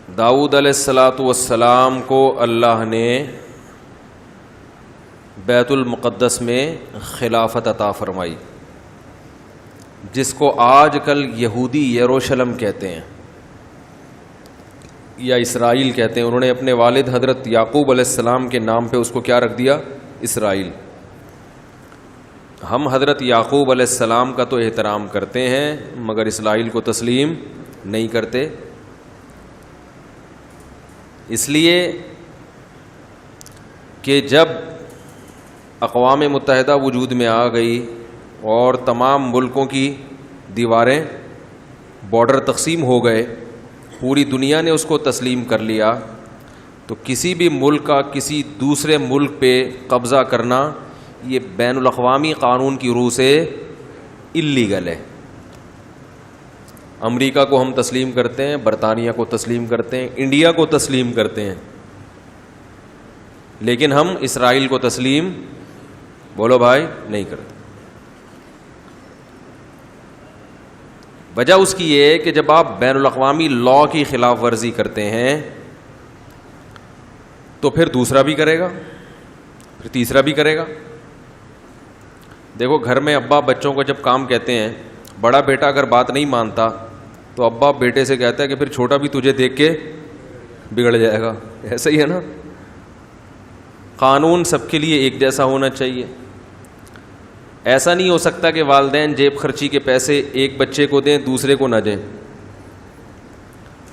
داؤد علیہ الصلاۃ والسلام کو اللہ نے بیت المقدس میں خلافت عطا فرمائی، جس کو آج کل یہودی یروشلم کہتے ہیں یا اسرائیل کہتے ہیں۔ انہوں نے اپنے والد حضرت یعقوب علیہ السلام کے نام پہ اس کو کیا رکھ دیا؟ اسرائیل۔ ہم حضرت یعقوب علیہ السلام کا تو احترام کرتے ہیں مگر اسرائیل کو تسلیم نہیں کرتے، اس لیے کہ جب اقوام متحدہ وجود میں آ گئی اور تمام ملکوں کی دیواریں بارڈر تقسیم ہو گئے، پوری دنیا نے اس کو تسلیم کر لیا، تو کسی بھی ملک کا کسی دوسرے ملک پہ قبضہ کرنا یہ بین الاقوامی قانون کی روح سے اللیگل ہے۔ امریکہ کو ہم تسلیم کرتے ہیں، برطانیہ کو تسلیم کرتے ہیں، انڈیا کو تسلیم کرتے ہیں، لیکن ہم اسرائیل کو تسلیم بولو بھائی نہیں کرتے۔ وجہ اس کی یہ ہے کہ جب آپ بین الاقوامی لاء کی خلاف ورزی کرتے ہیں تو پھر دوسرا بھی کرے گا، پھر تیسرا بھی کرے گا۔ دیکھو گھر میں ابا بچوں کو جب کام کہتے ہیں، بڑا بیٹا اگر بات نہیں مانتا تو ابا بیٹے سے کہتا ہے کہ پھر چھوٹا بھی تجھے دیکھ کے بگڑ جائے گا، ایسا ہی ہے نا۔ قانون سب کے لیے ایک جیسا ہونا چاہیے۔ ایسا نہیں ہو سکتا کہ والدین جیب خرچی کے پیسے ایک بچے کو دیں دوسرے کو نہ دیں،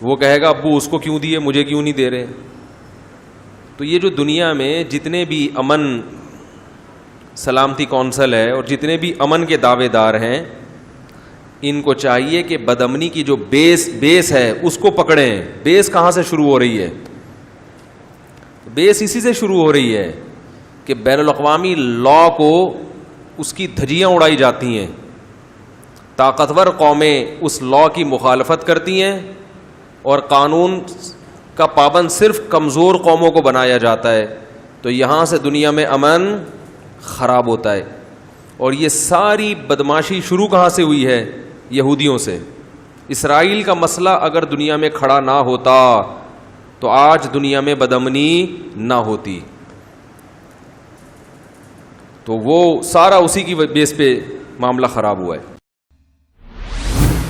وہ کہے گا ابو اس کو کیوں دیے مجھے کیوں نہیں دے رہے۔ تو یہ جو دنیا میں جتنے بھی امن سلامتی کونسل ہے اور جتنے بھی امن کے دعوے دار ہیں، ان کو چاہیے کہ بدامنی کی جو بیس ہے اس کو پکڑیں۔ بیس کہاں سے شروع ہو رہی ہے؟ بیس اسی سے شروع ہو رہی ہے کہ بین الاقوامی لاء کو اس کی دھجیاں اڑائی جاتی ہیں، طاقتور قومیں اس لاء کی مخالفت کرتی ہیں اور قانون کا پابند صرف کمزور قوموں کو بنایا جاتا ہے، تو یہاں سے دنیا میں امن خراب ہوتا ہے۔ اور یہ ساری بدماشی شروع کہاں سے ہوئی ہے؟ یہودیوں سے۔ اسرائیل کا مسئلہ اگر دنیا میں کھڑا نہ ہوتا تو آج دنیا میں بدامنی نہ ہوتی، تو وہ سارا اسی کی بیس پہ معاملہ خراب ہوا ہے۔